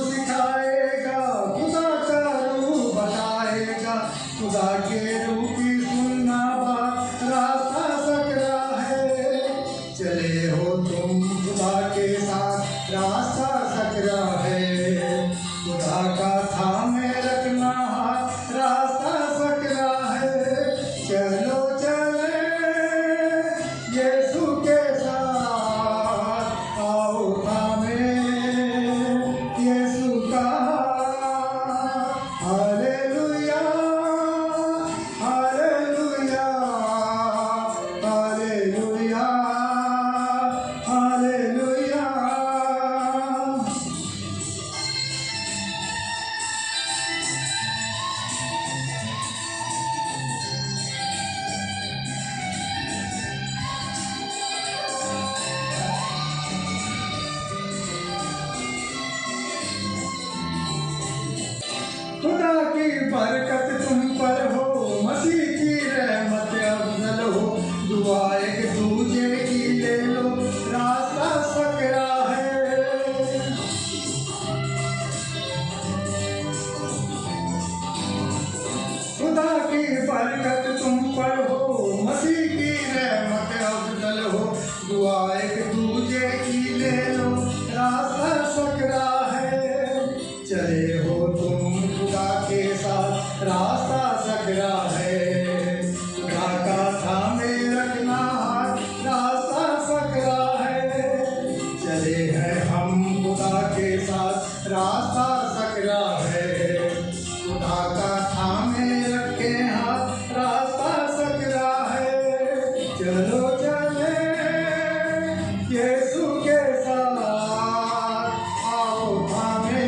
सिखाएगा, खुदा का रूप बताएगा। खुदा के रूप की सुनना बात, रास्ता सकरा है। चले हो तुम खुदा के साथ, रास्ता सकरा है। खुदा का थामे रखना हाथ, रास्ता सकरा है। चलो चले यीशु के साथ, आओ थामे यीशु का। Hallelujah, hallelujah, hallelujah, hallelujah. खुदा की बरकत तुम पर हो, मसीह की रहमत अफजल हो। दुआ एक दूजे की ले लो, रास्ता सकरा है। खुदा की बरकत तुम पर हो, मसीह की रहमत अफजल हो। दुआ एक दूजे की ले लो, रास्ता सकरा है। चले हो तुम खुदा के साथ, रास्ता सकरा है। खुदा का थामे रखना हाथ, रास्ता सकरा है। चले हैं हम खुदा के साथ, रास्ता सकरा है। खुदा का थामे रखे हाथ, रास्ता सकरा है। चलो चले यीशु के साथ, आओ थामे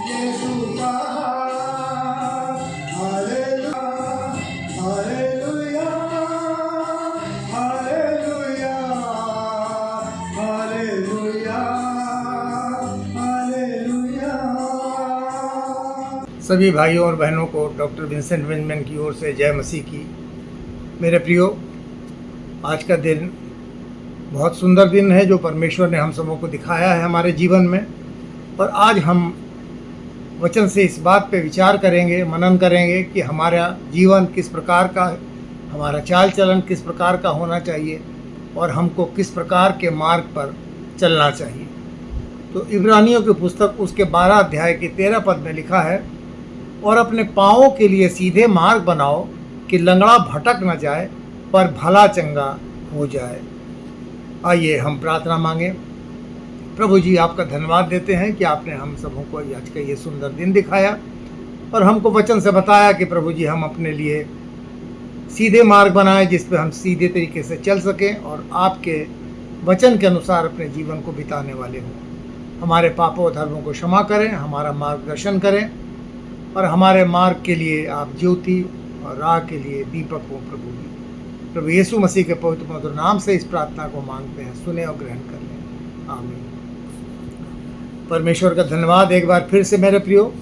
यीशु का हाथ। Hallelujah, hallelujah, hallelujah, hallelujah, hallelujah. सभी भाइयों और बहनों को डॉक्टर विंसेंट बेंजामिन की ओर से जय मसीह की। मेरे प्रियो, आज का दिन बहुत सुंदर दिन है जो परमेश्वर ने हम सबों को दिखाया है हमारे जीवन में। और आज हम वचन से इस बात पे विचार करेंगे, मनन करेंगे कि हमारा जीवन किस प्रकार का, हमारा चाल चलन किस प्रकार का होना चाहिए और हमको किस प्रकार के मार्ग पर चलना चाहिए। तो इब्रानियों की पुस्तक उसके 12 अध्याय के 13 पद में लिखा है, और अपने पाँवों के लिए सीधे मार्ग बनाओ कि लंगड़ा भटक न जाए पर भला चंगा हो जाए। आइए हम प्रार्थना मांगे। प्रभु जी, आपका धन्यवाद देते हैं कि आपने हम सबों को आज का ये सुंदर दिन दिखाया और हमको वचन से बताया कि प्रभु जी हम अपने लिए सीधे मार्ग बनाएं जिस पे हम सीधे तरीके से चल सकें और आपके वचन के अनुसार अपने जीवन को बिताने वाले हों। हमारे पापों और धर्मों को क्षमा करें, हमारा मार्गदर्शन करें और हमारे मार्ग के लिए आप ज्योति और राह के लिए दीपक हो। प्रभु यीशु मसीह के पवित्र मधुर नाम से इस प्रार्थना को मांगते हैं, सुने और ग्रहण कर लें। आमीन। परमेश्वर का धन्यवाद एक बार फिर से। मेरे प्रियो,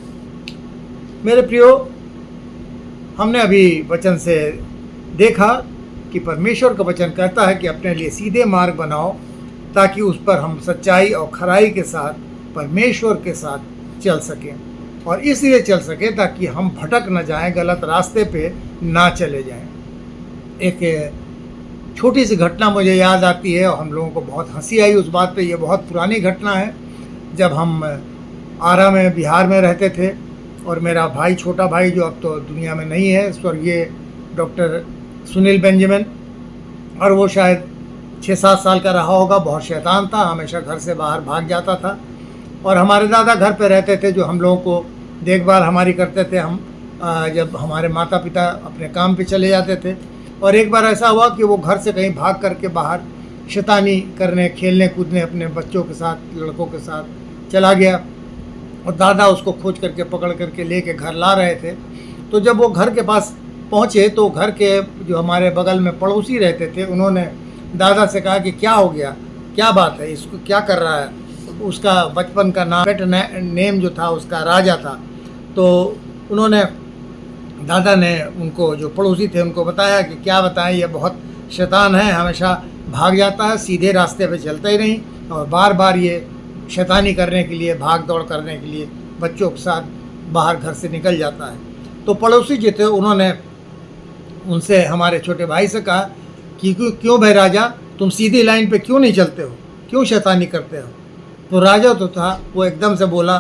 हमने अभी वचन से देखा कि परमेश्वर का वचन कहता है कि अपने लिए सीधे मार्ग बनाओ ताकि उस पर हम सच्चाई और खराई के साथ परमेश्वर के साथ चल सकें, और इसलिए चल सके ताकि हम भटक न जाएं, गलत रास्ते पे ना चले जाएं। एक छोटी सी घटना मुझे याद आती है और हम लोगों को बहुत हंसी आई उस बात पे। ये बहुत पुरानी घटना है। जब हम आरा में, बिहार में रहते थे और मेरा भाई, छोटा भाई जो अब तो दुनिया में नहीं है, स्वर्गीय डॉक्टर सुनील बेंजामिन, और वो शायद 6-7 साल का रहा होगा। बहुत शैतान था, हमेशा घर से बाहर भाग जाता था। और हमारे दादा घर पे रहते थे जो हम लोगों को देखभाल हमारी करते थे। हम जब हमारे माता पिता अपने काम पे चले जाते थे, और एक बार ऐसा हुआ कि वो घर से कहीं भाग करके बाहर शैतानी करने, खेलने कूदने अपने बच्चों के साथ, लड़कों के साथ चला गया, और दादा उसको खोज करके पकड़ करके लेके घर ला रहे थे। तो जब वो घर के पास पहुँचे तो घर के जो हमारे बगल में पड़ोसी रहते थे, उन्होंने दादा से कहा कि क्या हो गया, क्या बात है, इसको क्या कर रहा है। उसका बचपन का नाम, पेट नेम जो था उसका राजा था। तो उन्होंने, दादा ने उनको, जो पड़ोसी थे, उनको बताया कि क्या बताएं, ये बहुत शैतान है, हमेशा भाग जाता है, सीधे रास्ते पे चलता ही नहीं, और बार बार ये शैतानी करने के लिए, भाग दौड़ करने के लिए बच्चों के साथ बाहर घर से निकल जाता है। तो पड़ोसी जो थे उन्होंने उनसे, हमारे छोटे भाई से कहा कि क्यों भाई राजा, तुम सीधी लाइन पे क्यों नहीं चलते हो, क्यों शैतानी करते हो? तो राजा तो था, वो एकदम से बोला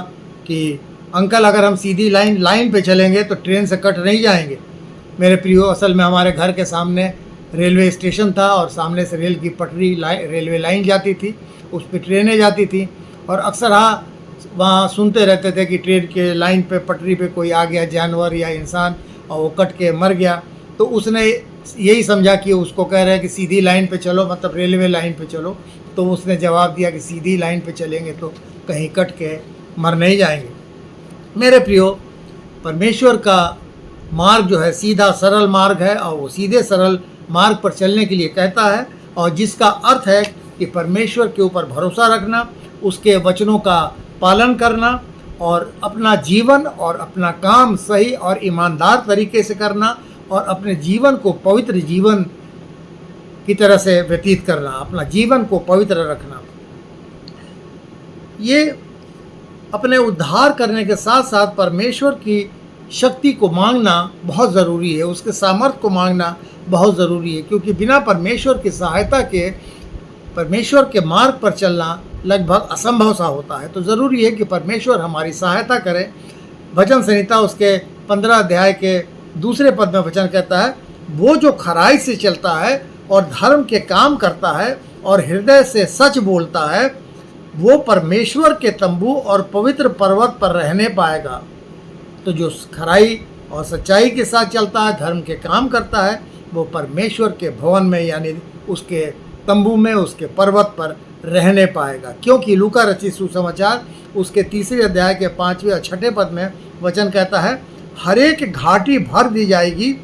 कि अंकल, अगर हम सीधी लाइन पे चलेंगे तो ट्रेन से कट नहीं जाएंगे। मेरे प्रियो, असल में हमारे घर के सामने रेलवे स्टेशन था और सामने से रेल की पटरी रेलवे लाइन जाती थी, उस पर ट्रेनें जाती थी और अक्सर वहाँ सुनते रहते थे कि ट्रेन के लाइन पे, पटरी पे कोई आ गया जानवर या इंसान और वो कट के मर गया। तो उसने यही समझा कि उसको कह रहे हैं कि सीधी लाइन पे चलो, मतलब रेलवे लाइन पे चलो। तो उसने जवाब दिया कि सीधी लाइन पे चलेंगे तो कहीं कट के मर नहीं जाएंगे। मेरे प्रियो, परमेश्वर का मार्ग जो है सीधा सरल मार्ग है और वो सीधे सरल मार्ग पर चलने के लिए कहता है, और जिसका अर्थ है कि परमेश्वर के ऊपर भरोसा रखना, उसके वचनों का पालन करना और अपना जीवन और अपना काम सही और ईमानदार तरीके से करना और अपने जीवन को पवित्र जीवन की तरह से व्यतीत करना, अपना जीवन को पवित्र रखना। ये अपने उद्धार करने के साथ साथ परमेश्वर की शक्ति को मांगना बहुत ज़रूरी है, उसके सामर्थ्य को मांगना बहुत ज़रूरी है, क्योंकि बिना परमेश्वर की सहायता के परमेश्वर के मार्ग पर चलना लगभग असंभव सा होता है। तो ज़रूरी है कि परमेश्वर हमारी सहायता करे। वचन संहिता उसके 15 अध्याय के 2 पद में वचन कहता है, वो जो खराई से चलता है और धर्म के काम करता है और हृदय से सच बोलता है, वो परमेश्वर के तंबू और पवित्र पर्वत पर रहने पाएगा। तो जो खराई और सच्चाई के साथ चलता है, धर्म के काम करता है, वो परमेश्वर के भवन में यानी उसके तंबू में, उसके पर्वत पर रहने पाएगा। क्योंकि लूका रचित सुसमाचार उसके 3 अध्याय के 5वें और 6ठे पद में वचन कहता है, हर एक घाटी भर दी जाएगी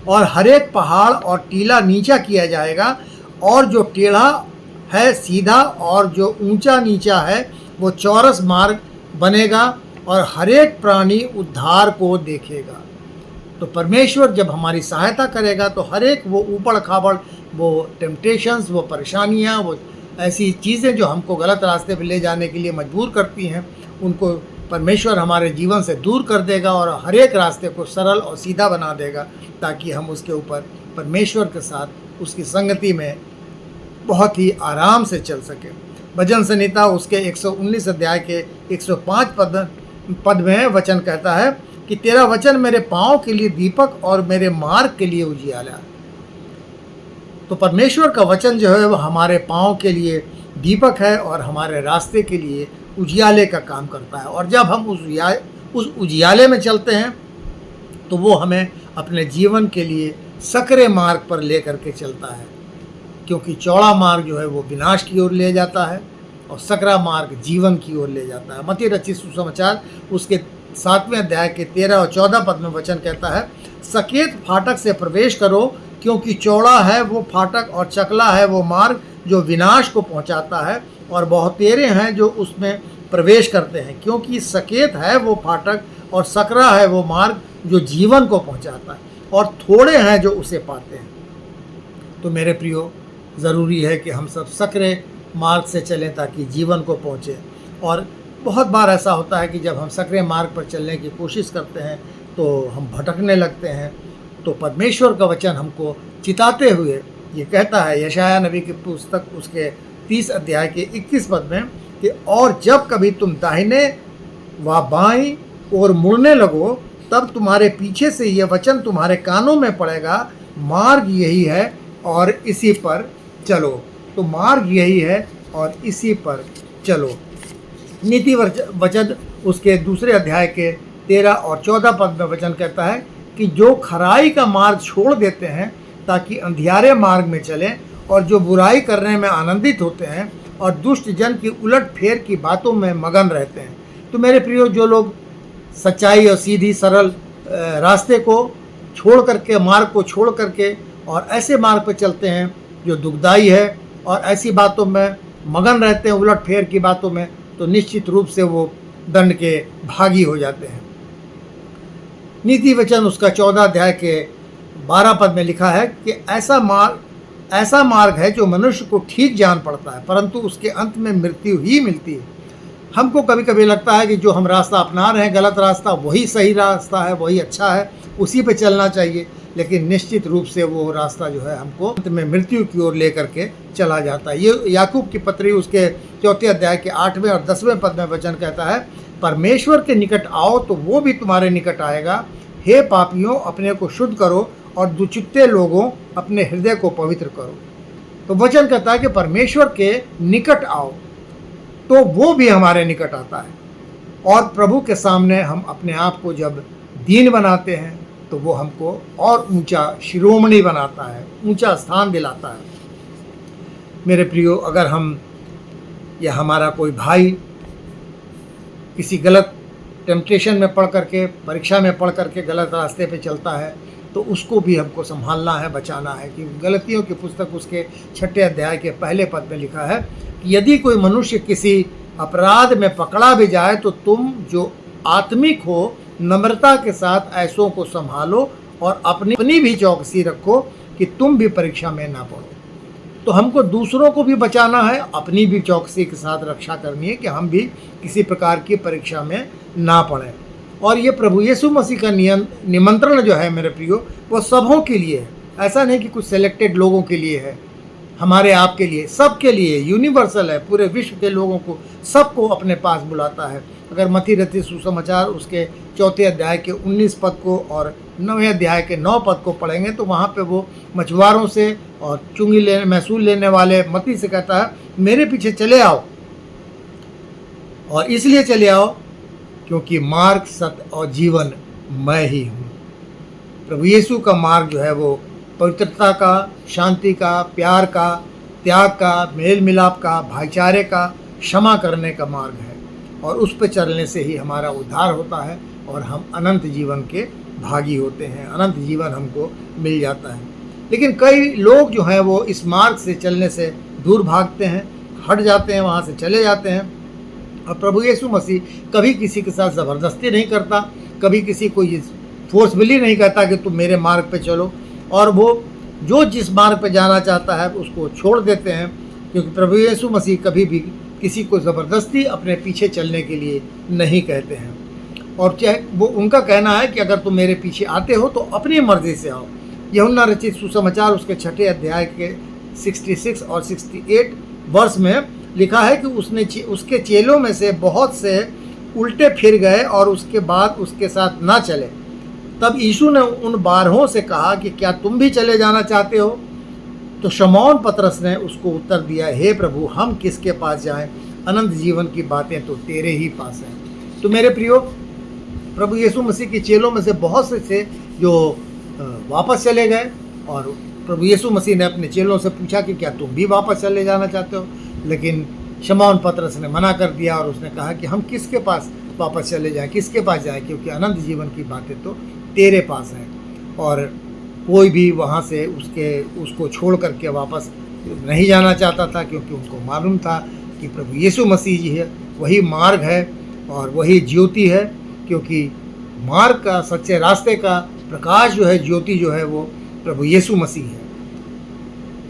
और हर एक पहाड़ और टीला नीचा किया जाएगा, और जो टेढ़ा है सीधा और जो ऊंचा नीचा है वो चौरस मार्ग बनेगा और हर एक प्राणी उद्धार को देखेगा। तो परमेश्वर जब हमारी सहायता करेगा तो हर एक वो ऊबड़ खाबड़, वो टेम्पटेशंस, वो परेशानियाँ, वो ऐसी चीज़ें जो हमको गलत रास्ते पर ले जाने के लिए मजबूर करती हैं, उनको परमेश्वर हमारे जीवन से दूर कर देगा और हर एक रास्ते को सरल और सीधा बना देगा, ताकि हम उसके ऊपर परमेश्वर के साथ उसकी संगति में बहुत ही आराम से चल सकें। भजन संहिता उसके 119 अध्याय के 105 पद में वचन कहता है कि तेरा वचन मेरे पाँव के लिए दीपक और मेरे मार्ग के लिए उजियाला। तो परमेश्वर का वचन जो है वो हमारे पाँव के लिए दीपक है और हमारे रास्ते के लिए उजियाले का काम करता है। और जब हम उस उजियाले में चलते हैं तो वो हमें अपने जीवन के लिए सकरे मार्ग पर ले करके चलता है, क्योंकि चौड़ा मार्ग जो है वो विनाश की ओर ले जाता है और सकरा मार्ग जीवन की ओर ले जाता है। मत्ती रचित सुसमाचार उसके 7वें अध्याय के 13 और 14 पद में वचन कहता है, सकेत फाटक से प्रवेश करो, क्योंकि चौड़ा है वो फाटक और चकला है वो मार्ग जो विनाश को पहुंचाता है, और बहुतेरे हैं जो उसमें प्रवेश करते हैं। क्योंकि सकेत है वो फाटक और सकरा है वो मार्ग जो जीवन को पहुंचाता है, और थोड़े हैं जो उसे पाते हैं। तो मेरे प्रियो, ज़रूरी है कि हम सब सकरे मार्ग से चलें ताकि जीवन को पहुँचे। और बहुत बार ऐसा होता है कि जब हम सकरे मार्ग पर चलने की कोशिश करते हैं तो हम भटकने लगते हैं। तो परमेश्वर का वचन हमको चिताते हुए ये कहता है, यशाया नबी की पुस्तक उसके 30 अध्याय के 21 पद में कि और जब कभी तुम दाहिने व बाईं ओर मुड़ने लगो, तब तुम्हारे पीछे से ये वचन तुम्हारे कानों में पड़ेगा, मार्ग यही है और इसी पर चलो। तो मार्ग यही है और इसी पर चलो। नीति वचन उसके 2 अध्याय के 13 और 14 पद में वचन कहता है कि जो खराई का मार्ग छोड़ देते हैं ताकि अंधियारे मार्ग में चलें, और जो बुराई करने में आनंदित होते हैं और दुष्ट जन की उलट फेर की बातों में मगन रहते हैं। तो मेरे प्रियो, जो लोग सच्चाई और सीधी सरल रास्ते को छोड़ करके, मार्ग को छोड़ करके और ऐसे मार्ग पर चलते हैं जो दुखदाई है और ऐसी बातों में मगन रहते हैं, उलट फेर की बातों में, तो निश्चित रूप से वो दंड के भागी हो जाते हैं। नीति वचन उसका 14 अध्याय के 12 पद में लिखा है कि ऐसा ऐसा मार्ग है जो मनुष्य को ठीक जान पड़ता है, परंतु उसके अंत में मृत्यु ही मिलती है। हमको कभी कभी लगता है कि जो हम रास्ता अपना रहे हैं गलत रास्ता, वही सही रास्ता है, वही अच्छा है, उसी पे चलना चाहिए। लेकिन निश्चित रूप से वो रास्ता जो है हमको अंत में मृत्यु की ओर लेकर के चला जाता है। ये याकूब की पत्री उसके 4 अध्याय के 8वें और 10वें पद में वचन कहता है, परमेश्वर के निकट आओ तो वो भी तुम्हारे निकट आएगा। हे पापियों, अपने को शुद्ध करो और दुचित्ते लोगों, अपने हृदय को पवित्र करो। तो वचन कहता है कि परमेश्वर के निकट आओ तो वो भी हमारे निकट आता है। और प्रभु के सामने हम अपने आप को जब दीन बनाते हैं तो वो हमको और ऊंचा शिरोमणि बनाता है, ऊंचा स्थान दिलाता है। मेरे प्रियो, अगर हम या हमारा कोई भाई किसी गलत टेम्पटेशन में पढ़ करके, परीक्षा में पढ़ करके गलत रास्ते पे चलता है तो उसको भी हमको संभालना है, बचाना है। कि गलतियों की पुस्तक उसके 6 अध्याय के पहले पद में लिखा है कि यदि कोई मनुष्य किसी अपराध में पकड़ा भी जाए तो तुम जो आत्मिक हो नम्रता के साथ ऐसों को संभालो और अपनी भी चौकसी रखो कि तुम भी परीक्षा में ना पड़ो। तो हमको दूसरों को भी बचाना है, अपनी भी चौकसी के साथ रक्षा करनी है कि हम भी किसी प्रकार की परीक्षा में ना पड़ें। और ये प्रभु यीशु मसीह का निमंत्रण जो है मेरे प्रियो, वो सबों के लिए है। ऐसा नहीं कि कुछ सेलेक्टेड लोगों के लिए है, हमारे आप के लिए, सबके लिए यूनिवर्सल है। पूरे विश्व के लोगों को, सबको अपने पास बुलाता है। अगर मत्ती रचित सुसमाचार उसके 4 अध्याय के 19 पद को और 9वें अध्याय के 9 पद को पढ़ेंगे तो वहाँ पे वो मछुआरों से और महसूल लेने वाले मत्ती से कहता है, मेरे पीछे चले आओ। और इसलिए चले आओ क्योंकि मार्ग, सत्य और जीवन मैं ही हूँ। प्रभु यीशु का मार्ग जो है वो पवित्रता का, शांति का, प्यार का, त्याग का, मेल मिलाप का, भाईचारे का, क्षमा करने का मार्ग है। और उस पर चलने से ही हमारा उद्धार होता है और हम अनंत जीवन के भागी होते हैं, अनंत जीवन हमको मिल जाता है। लेकिन कई लोग जो हैं वो इस मार्ग से चलने से दूर भागते हैं, हट जाते हैं, वहाँ से चले जाते हैं। और प्रभु यीशु मसीह कभी किसी के साथ ज़बरदस्ती नहीं करता, कभी किसी को ये फोर्सफुली नहीं कहता कि तुम मेरे मार्ग पे चलो। और वो जो जिस मार्ग पे जाना चाहता है उसको छोड़ देते हैं, क्योंकि प्रभु यीशु मसीह कभी भी किसी को ज़बरदस्ती अपने पीछे चलने के लिए नहीं कहते हैं। और चाहे वो उनका कहना है कि अगर तुम मेरे पीछे आते हो तो अपनी मर्ज़ी से आओ। यूहन्ना रचित सुसमाचार उसके 6 अध्याय के 66 और 68 वर्ष में लिखा है कि उसके चेलों में से बहुत से उल्टे फिर गए और उसके बाद उसके साथ ना चले। तब यीशु ने उन 12 से कहा कि क्या तुम भी चले जाना चाहते हो? तो शमौन पतरस ने उसको उत्तर दिया, हे प्रभु, हम किसके पास जाएं? अनंत जीवन की बातें तो तेरे ही पास हैं। तो मेरे प्रियो, प्रभु यीशु मसीह के चेलों में से बहुत से थे जो वापस चले गए। और प्रभु यीशु मसीह ने अपने चेलों से पूछा कि क्या तुम भी वापस चले जाना चाहते हो? लेकिन शमौन पतरस ने मना कर दिया और उसने कहा कि हम किसके पास वापस चले जाएं, किसके पास जाएं, क्योंकि अनंत जीवन की बातें तो तेरे पास हैं। और कोई भी वहाँ से उसको छोड़ करके वापस नहीं जाना चाहता था, क्योंकि उनको मालूम था कि प्रभु यीशु मसीह जी है, वही मार्ग है और वही ज्योति है। क्योंकि मार्ग का, सच्चे रास्ते का प्रकाश जो है, ज्योति जो है, वो प्रभु यीशु मसीह है।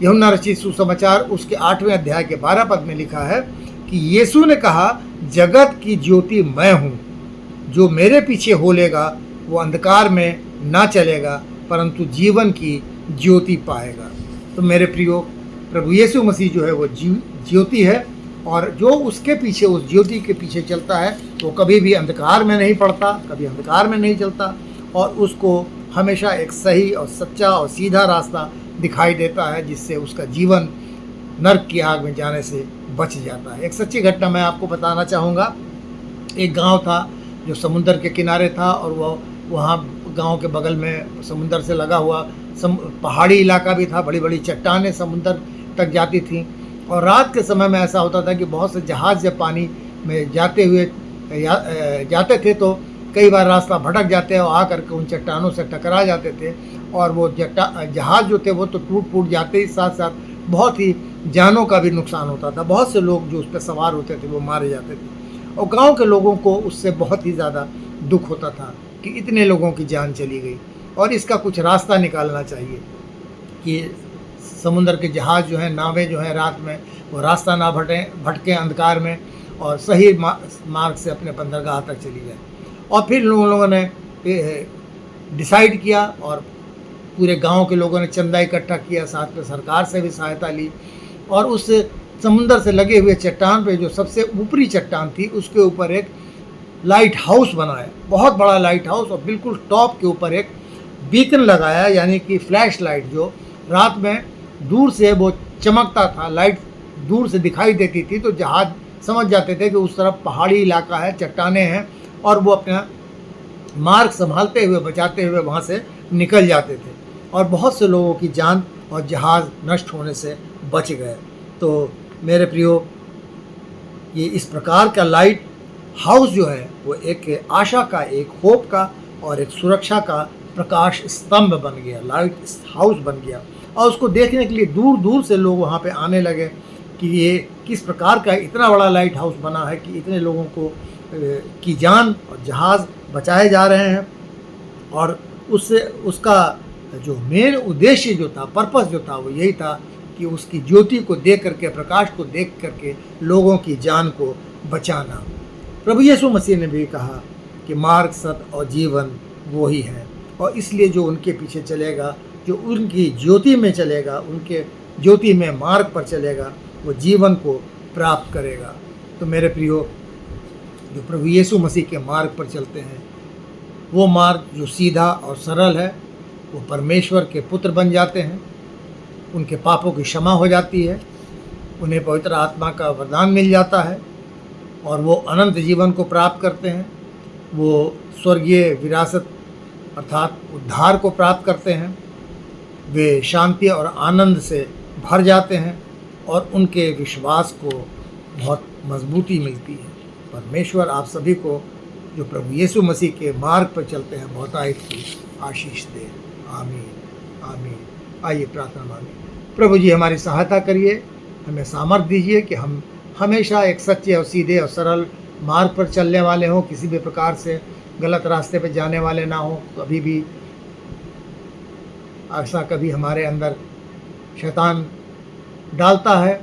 यूहन्ना रचित सुसमाचार उसके 8वें अध्याय के 12 पद में लिखा है कि यीशु ने कहा, जगत की ज्योति मैं हूँ, जो मेरे पीछे हो लेगा वो अंधकार में ना चलेगा परंतु जीवन की ज्योति पाएगा। तो मेरे प्रियो, प्रभु यीशु मसीह जो है वो ज्योति है और जो उसके पीछे, उस ज्योति के पीछे चलता है वो कभी भी अंधकार में नहीं पड़ता, कभी अंधकार में नहीं चलता और उसको हमेशा एक सही और सच्चा और सीधा रास्ता दिखाई देता है, जिससे उसका जीवन नरक की आग में जाने से बच जाता है। एक सच्ची घटना मैं आपको बताना चाहूँगा। एक गांव था जो समुंदर के किनारे था और वो वहाँ गांव के बगल में समुंदर से लगा हुआ पहाड़ी इलाका भी था। बड़ी बड़ी चट्टानें समुंदर तक जाती थीं और रात के समय में ऐसा होता था कि बहुत से जहाज़ जब पानी में जाते थे तो कई बार रास्ता भटक जाते और आकर के उन चट्टानों से टकरा जाते थे और वो जहाज़ जो थे वो तो टूट फूट जाते ही साथ साथ बहुत ही जानों का भी नुकसान होता था। बहुत से लोग जो उस पर सवार होते थे वो मारे जाते थे और गांव के लोगों को उससे बहुत ही ज़्यादा दुख होता था कि इतने लोगों की जान चली गई और इसका कुछ रास्ता निकालना चाहिए कि समुद्र के जहाज़ जो हैं, नावें जो हैं, रात में वो रास्ता ना भटके अंधकार में, और सही मार्ग से अपने बंदरगाह तक चली जाए। और फिर लोगों ने डिसाइड किया और पूरे गांव के लोगों ने चंदा इकट्ठा किया, साथ में सरकार से भी सहायता ली, और उस समुंदर से लगे हुए चट्टान पे, जो सबसे ऊपरी चट्टान थी, उसके ऊपर एक लाइट हाउस बनाया, बहुत बड़ा लाइट हाउस, और बिल्कुल टॉप के ऊपर एक बीकन लगाया, यानी कि फ्लैश लाइट, जो रात में दूर से वो चमकता था, लाइट दूर से दिखाई देती थी, तो जहाज समझ जाते थे कि उस तरफ पहाड़ी इलाका है, चट्टानें हैं, और वो अपना मार्ग संभालते हुए, बचाते हुए वहाँ से निकल जाते थे, और बहुत से लोगों की जान और जहाज़ नष्ट होने से बच गए। तो मेरे प्रियो, ये इस प्रकार का लाइट हाउस जो है वो एक आशा का, एक होप का और एक सुरक्षा का प्रकाश स्तंभ बन गया, लाइट हाउस बन गया। और उसको देखने के लिए दूर दूर से लोग वहाँ पे आने लगे कि ये किस प्रकार का इतना बड़ा लाइट हाउस बना है कि इतने लोगों को की जान और जहाज़ बचाए जा रहे हैं। और उससे उसका जो मेन उद्देश्य जो था, पर्पस जो था, वो यही था कि उसकी ज्योति को देख करके, प्रकाश को देख करके लोगों की जान को बचाना। प्रभु यीशु मसीह ने भी कहा कि मार्ग, सत्य और जीवन वो ही है, और इसलिए जो उनके पीछे चलेगा, जो उनकी ज्योति में चलेगा, उनके ज्योति में मार्ग पर चलेगा, वो जीवन को प्राप्त करेगा। तो मेरे प्रियो, जो प्रभु यीशु मसीह के मार्ग पर चलते हैं, वो मार्ग जो सीधा और सरल है, वो परमेश्वर के पुत्र बन जाते हैं, उनके पापों की क्षमा हो जाती है, उन्हें पवित्र आत्मा का वरदान मिल जाता है, और वो अनंत जीवन को प्राप्त करते हैं। वो स्वर्गीय विरासत अर्थात उद्धार को प्राप्त करते हैं। वे शांति और आनंद से भर जाते हैं, और उनके विश्वास को बहुत मजबूती मिलती है। परमेश्वर आप सभी को, जो प्रभु यीशु मसीह के मार्ग पर चलते हैं, बहुतायत की आशीष दे। आमीन, आमीन। आइए प्रार्थना मांगें। प्रभु जी, हमारी सहायता करिए, हमें सामर्थ्य दीजिए कि हम हमेशा एक सच्चे और सीधे और सरल मार्ग पर चलने वाले हों, किसी भी प्रकार से गलत रास्ते पर जाने वाले ना हों। कभी भी ऐसा कभी हमारे अंदर शैतान डालता है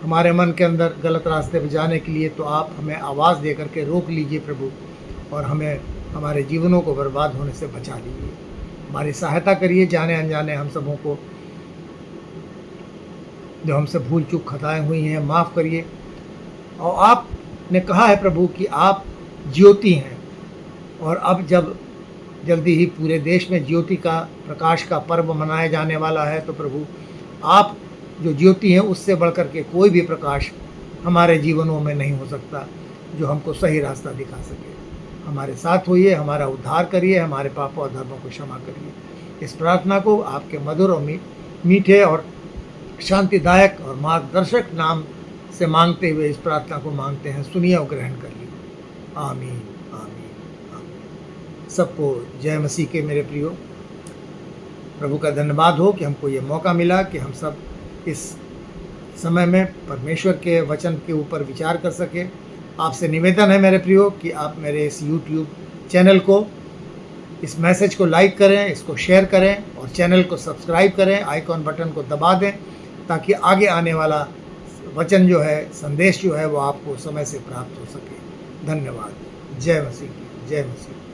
हमारे मन के अंदर गलत रास्ते पर जाने के लिए, तो आप हमें आवाज़ दे करके रोक लीजिए प्रभु, और हमें हमारे जीवनों को बर्बाद होने से बचा लीजिए। हमारी सहायता करिए, जाने अनजाने हम सबों को जो हमसे भूल चूक खताएं हुई हैं माफ़ करिए। और आपने कहा है प्रभु कि आप ज्योति हैं, और अब जब जल्दी ही पूरे देश में ज्योति का, प्रकाश का पर्व मनाया जाने वाला है, तो प्रभु आप जो ज्योति हैं, उससे बढ़कर के कोई भी प्रकाश हमारे जीवनों में नहीं हो सकता जो हमको सही रास्ता दिखा सके। हमारे साथ होइए, हमारा उद्धार करिए, हमारे पापों और धर्मों को क्षमा करिए। इस प्रार्थना को आपके मधुर और मीठे और शांतिदायक और मार्गदर्शक नाम से मांगते हुए इस प्रार्थना को मांगते हैं, सुनिए और ग्रहण करिए। आमीन, आमीन, आमीन। सबको जय मसीह के मेरे प्रियो। प्रभु का धन्यवाद हो कि हमको ये मौका मिला कि हम सब इस समय में परमेश्वर के वचन के ऊपर विचार कर सके। आपसे निवेदन है मेरे प्रियो कि आप मेरे इस YouTube चैनल को, इस मैसेज को लाइक करें, इसको शेयर करें, और चैनल को सब्सक्राइब करें, आइकॉन बटन को दबा दें, ताकि आगे आने वाला वचन जो है, संदेश जो है, वो आपको समय से प्राप्त हो सके। धन्यवाद। जय मसीह की, जय मसीह।